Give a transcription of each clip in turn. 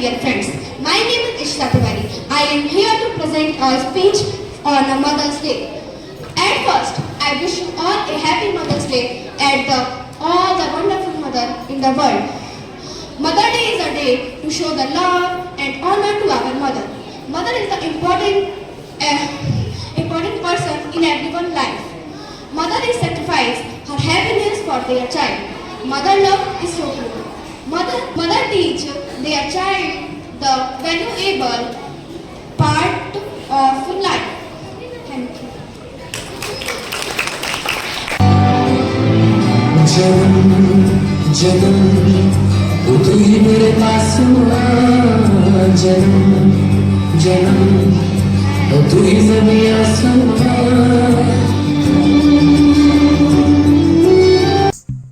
dear friends. My name is Ishita Tiwari. I am here to present a speech on a Mother's Day. At first, I wish you all a happy Mother's Day and all the wonderful mother in the world. Mother Day is a day to show the love and honor to our mother. Mother is the important person in everyone's life. Mother is sacrifice her happiness for their child. Mother love is so pure. Mother teach their child the valuable part of life. Thank you. जन्म वो तू ही मेरे पास हुआ जन्म वो तू ही मेरी आसमां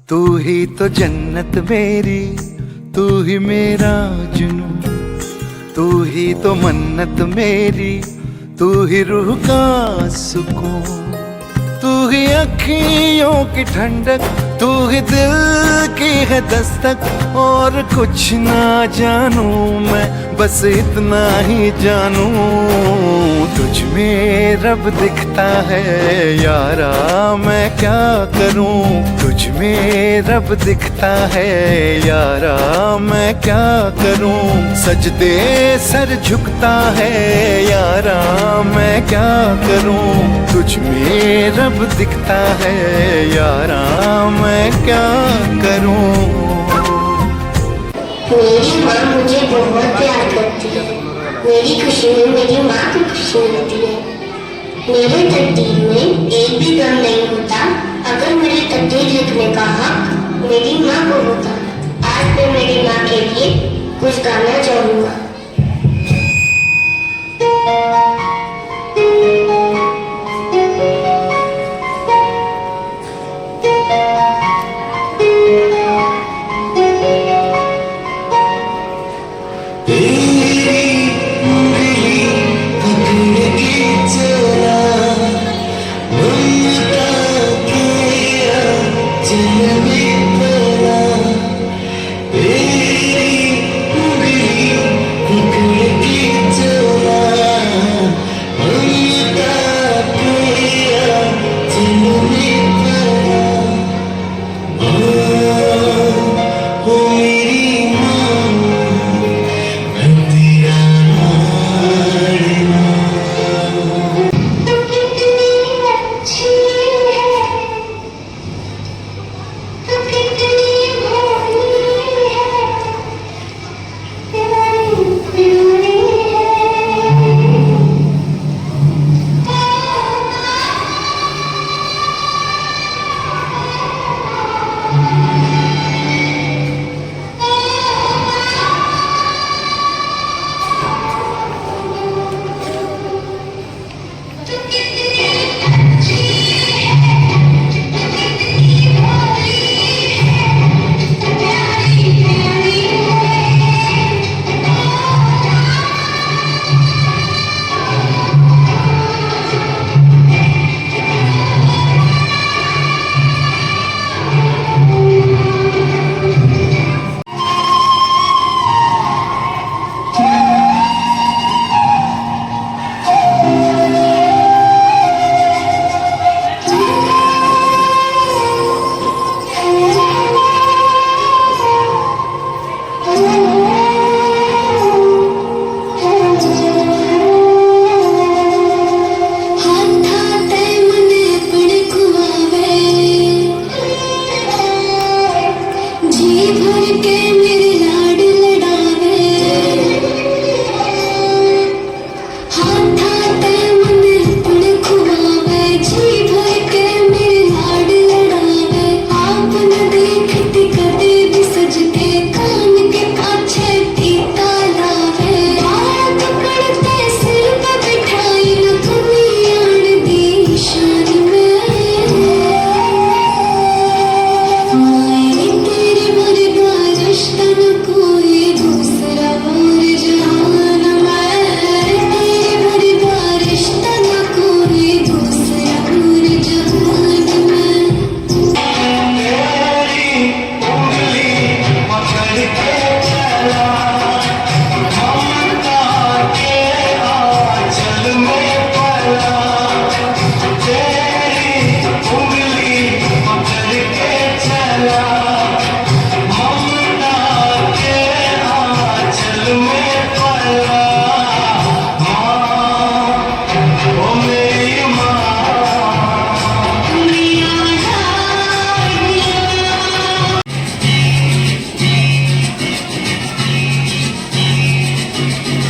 तू ही तो जन्नत मेरी तू ही मेरा जुनून तू ही तो मन्नत मेरी तू ही रूह का सुकून तू ही अखियों की ठंडक तू ही दिल की है दस्तक और कुछ ना जानूं मैं बस इतना ही जानूं तुझ में रब दिखता है यारा मैं क्या करूं तुझ में रब दिखता है यारा मैं क्या करूं सजदे सर झुकता है यारा मैं क्या करूं तुझ में रब दिखता है यारा मैं क्या करूं मेरी माँ मुझे बहुत प्यार करती है मेरी खुशी में मेरी माँ की खुशी होती है मेरे तकदीर में एक भी गम नहीं होता अगर मेरी तकदीर लिखने का हक मेरी माँ को होता आज मैं मेरी माँ के लिए कुछ गाना चाहूँगा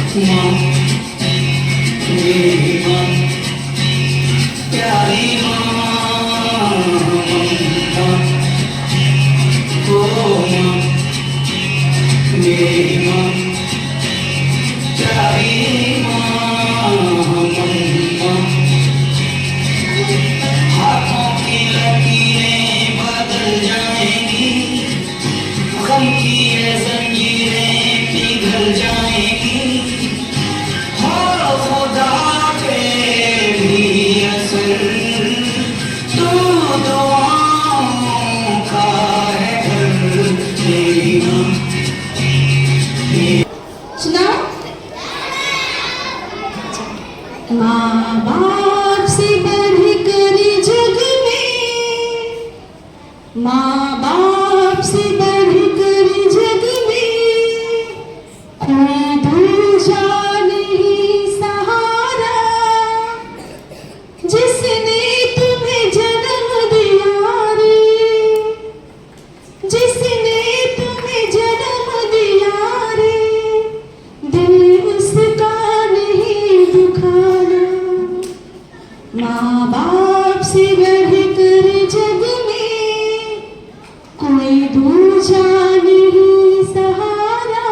माँ मेरी माँ प्यारी माँ ओ माँ मेरी माँ प्यारी माँ हाथों की लकीरें बदल जाएंगी, गम की ये जंजीरें पिघल जाएंगी। हो खुदा के भी असर तू दुआओं का है घर तेरी माँ। सुनाओ। माँ बाप से बढ़कर जग में, माँ बाप से बढ़कर जग में कोई दूजा नहीं सहारा। जिसने तुम्हें जन्म दिया रे, जिसने तुम्हें जन्म दिया रे, दिल उसका नहीं दुखाना। माँ बाप से बढ़कर जग में कोई दूजा नहीं सहारा।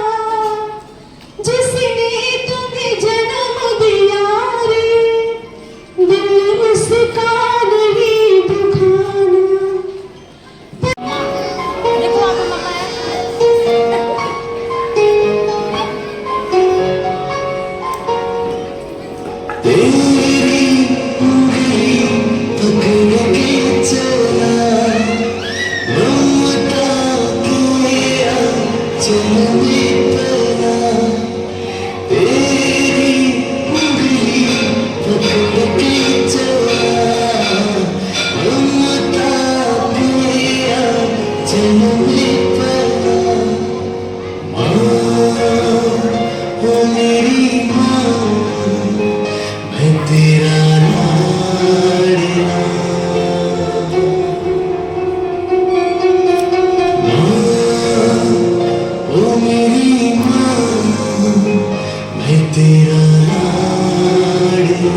जिसने तुम्हें जन्म दिया रे, दिल उसका नहीं दुखाना। तेरी उंगली पकड़ के चला, ममता के आंचल में पला। तेरी उंगली पकड़ के चला, ममता के आंचल में पला। माँ ओ मेरी माँ मैं तेरा लाडला। माँ ओ मेरी माँ मैं तेरा लाडला।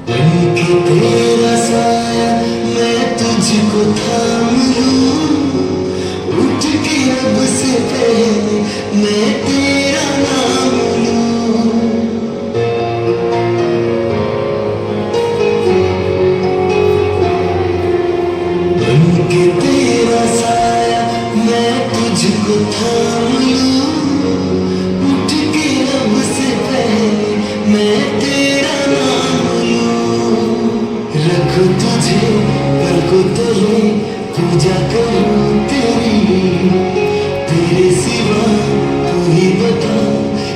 बनके तेरा साया मैं तुझको थाम लूं, उठ के अब से पहले मैं तेरा नाम लूं। बनके तेरा साया मैं तुझको थाम लूं, उठ के अब से पहले मैं तेरा नाम लूं। रखो तुझे पलकों तले पूजा करूं तेरी, तेरे सिवा तू ही बता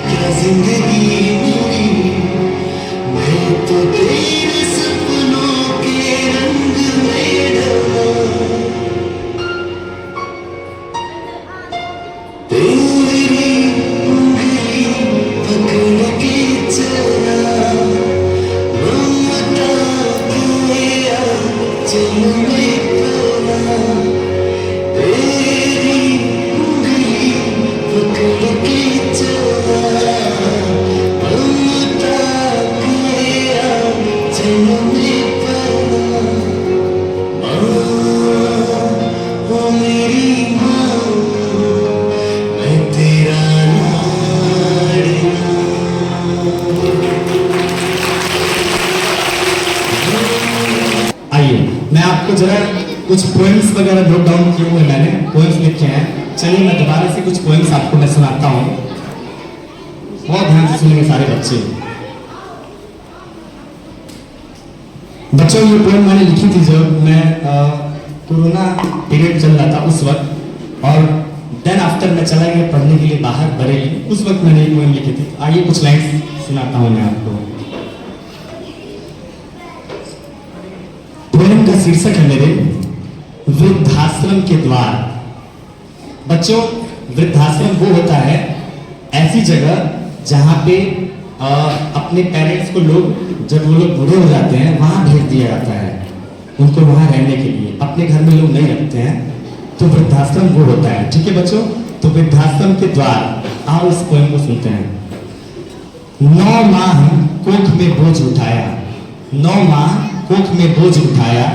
क्या जिंदगी मेरी। मैं तो तेरे सपनों के रंग में ढला, तेरी उंगली पकड़ के चला, ममता के आंचल में पला। तेरी उंगली पकड़ के चला, ममता के आंचल में पला। माँ ओ मेरी माँ मैं तेरा लाडला। आइए मैं आपको जरा कुछ पोएम्स वगैरह नोट डाउन किए हुए मैंने, पोएम्स लिखे हैं। चलिए मैं दोबारा से कुछ पोएम्स आपको मैं सुनाता हूँ, बहुत ध्यान से सुनेंगे सारे बच्चे। बच्चों ये पोएम मैंने लिखी थी जब मैं कोरोना पीरियड चल रहा था उस वक्त, और देन आफ्टर मैं चला गया पढ़ने के लिए बाहर बरेली। उस वक्त मैंने एक पोएम लिखी थी। आइए कुछ लाइन्स सुनाता हूं मैं आपको। पोएम का शीर्षक है मेरे वृद्धाश्रम के द्वार। बच्चों, वृद्धाश्रम वो होता है ऐसी जगह जहां पे अपने पेरेंट्स को लोग जब वो लोग बूढ़े हो जाते हैं वहां भेज दिया जाता है उनको वहां रहने के लिए। अपने घर में लोग नहीं रखते हैं, तो वृद्धाश्रम वो होता है। ठीक है बच्चों, तो वृद्धाश्रम के द्वार। आओ इस पोएम को सुनते हैं। 9 माह कोख में बोझ उठाया, 9 माह कोख में बोझ उठाया,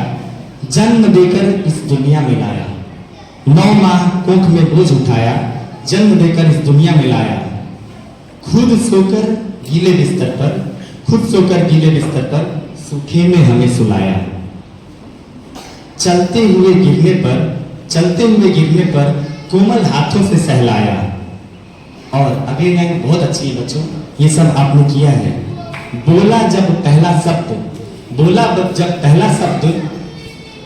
जन्म देकर इस दुनिया में लाया। 9 माह कोख में बोझ उठाया, जन्म देकर इस दुनिया में लाया। खुद सोकर गीले बिस्तर पर, खुद सोकर गीले बिस्तर पर सूखे में हमें सुलाया। चलते हुए गिरने पर, चलते हुए गिरने पर कोमल हाथों से सहलाया। और अगली लाइन बहुत अच्छी है बच्चों, ये सब आपने किया है। बोला जब पहला शब्द, बोला जब पहला शब्द,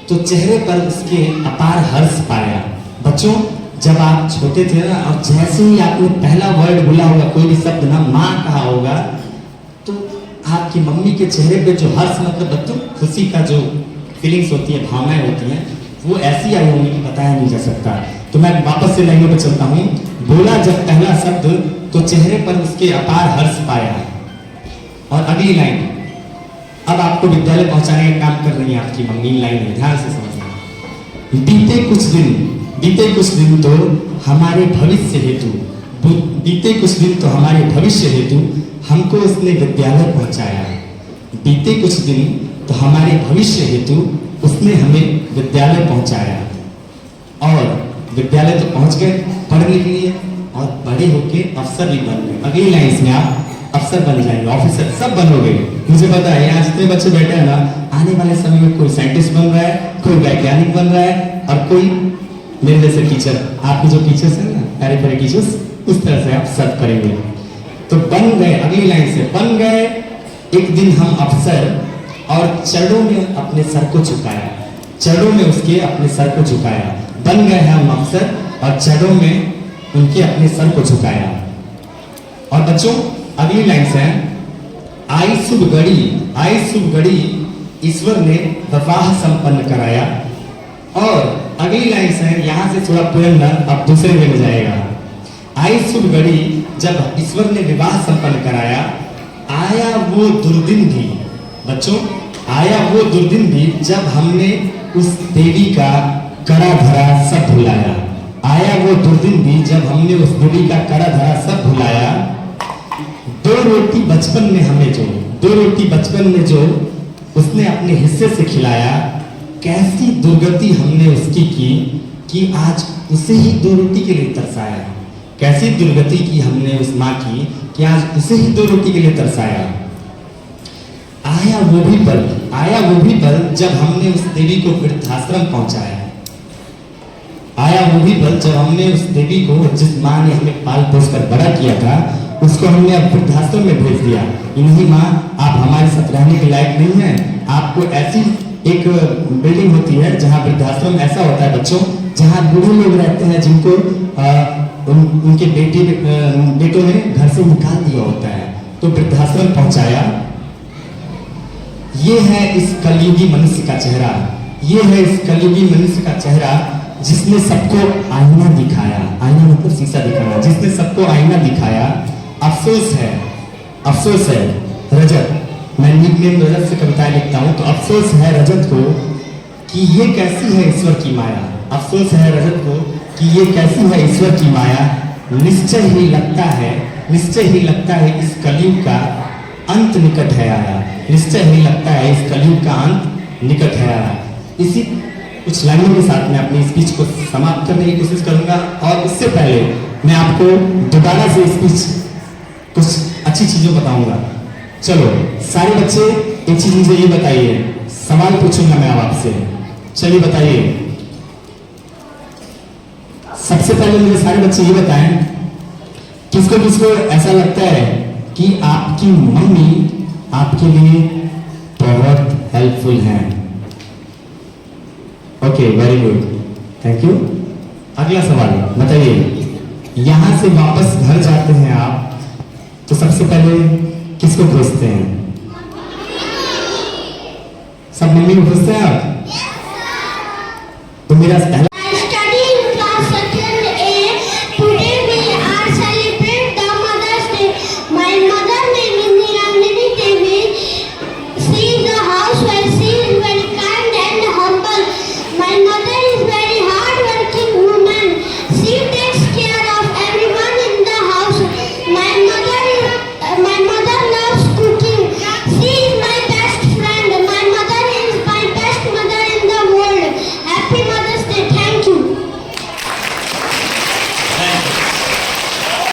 तो चेहरे पर उसके अपार हर्ष पाया। बच्चों, जब आप छोटे थे ना और जैसे ही आपने पहला वर्ड बोला होगा, कोई भी शब्द ना, माँ कहा होगा, तो आपकी मम्मी के चेहरे पे जो हर्ष, मतलब बच्चों खुशी का जो फीलिंग्स होती है, भावनाएं होती हैं, वो ऐसी आई होंगी कि बताया नहीं जा सकता। तो मैं वापस से लाइनों पे चलता हूँ। बोला जब पहला शब्द, तो चेहरे पर उसके अपार हर्ष पाया। और अगली लाइन, अब आपको विद्यालय पहुंचाने का काम कर रही है आपकी मम्मी। लाइन है, ध्यान से समझना। बीते कुछ दिन तो हमारे भविष्य हेतु, बीते कुछ दिन तो हमारे भविष्य हेतु हमको उसने विद्यालय पहुंचाया। बीते कुछ दिन तो हमारे भविष्य हेतु उसने हमें विद्यालय पहुंचाया। और विद्यालय तो पहुंच गए पढ़ने के लिए, और बड़े होके अफसर भी बन गए। अगली लाइन में आप अफसर बन जाएंगे, ऑफिसर सब बनोगे। मुझे पता है यहाँ जितने बच्चे बैठे हैं ना, आने वाले समय में कोई साइंटिस्ट बन रहा है, कोई वैज्ञानिक बन रहा है, और कोई मेरे जैसे टीचर, आपके जो टीचर्स हैं ना, प्यारे प्यारे टीचर्स, उस तरह से आप सब करेंगे। तो बन गए, अगली लाइन से, बन गए एक दिन हम अफसर, और चरणों में अपने सर को झुकाया। चरणों में उसके अपने सर को झुकाया। बन गए हम अफसर और चरणों में उनके अपने सर को झुकाया। और बच्चों अगली लाइन से, आई शुभ घड़ी ईश्वर ने विवाह संपन्न कराया। और अगली लाइन से, यहां से थोड़ा पोएम ना अब दूसरे वे में जाएगा। आई शुभ घड़ी जब ईश्वर ने विवाह संपन्न कराया, आया वो दुर्दिन भी। बच्चों, आया वो दुर्दिन भी जब हमने उस देवी का कड़ा धरा सब भुलाया। आया वो दुर्दिन भी जब हमने उस देवी का कड़ा धरा सब भुलाया। 2 रोटी बचपन में हमें जो, 2 रोटी बचपन में जो उसने अपने हिस्से से खिलाया, कैसी दुर्गति हमने उसकी की कि आज उसे ही 2 रोटी के लिए तरसाया। कैसी दुर्गति की हमने उस माँ की कि आज उसे ही 2 रोटी के लिए तरसाया। आया वो भी पल जब हमने उस देवी को वृद्धाश्रम पहुंचाया। आया वो भी पल जब हमने उस देवी को, जिस माँ ने हमें पाल पोस कर बड़ा किया था, उसको हमने अब वृद्धाश्रम में भेज दिया। नहीं माँ, आप हमारे साथ रहने के लायक नहीं हैं। आपको ऐसी एक बिल्डिंग होती है जहाँ वृद्धाश्रम ऐसा होता है बच्चों, जहाँ बूढ़े लोग रहते हैं जिनको उनके बेटों ने घर से निकाल दिया होता है, तो वृद्धाश्रम पहुंचाया। ये है इस कलयुगी मनुष्य का चेहरा, ये है इस कलयुगी मनुष्य का चेहरा जिसने सबको आईना दिखाया। आईना मतलब शीशा दिखाना, जिसने सबको आईना दिखाया। अफसोस है रजत, मैं निकनेम रजत से कविताएं लिखता हूँ, तो अफसोस है रजत को कि ये कैसी है ईश्वर की माया। अफसोस है रजत को कि ये कैसी है ईश्वर की माया। निश्चय ही लगता है इस कलयुग का अंत निकट है आया। निश्चय ही लगता है इस कलयुग का अंत निकट है आया। इसी कुछ लाइनों के साथ मैं अपनी स्पीच को समाप्त करने की कोशिश करूंगा, और उससे पहले मैं आपको दोबारा से स्पीच कुछ अच्छी चीजों बताऊंगा। चलो सारे बच्चे एक चीज मुझे ये बताइए, सवाल पूछूंगा मैं अब आपसे, चलिए बताइए। सबसे पहले मुझे सारे बच्चे ये बताएं, किसको किसको ऐसा लगता है कि आपकी मम्मी आपके लिए बहुत हेल्पफुल हैं? Okay, very good, thank you. अगला सवाल बताइए, यहाँ से वापस घर जाते हैं आप तो सबसे पहले किसको खोजते हैं? सब मम्मी को खोजते हैं आप? तो मेरा पहला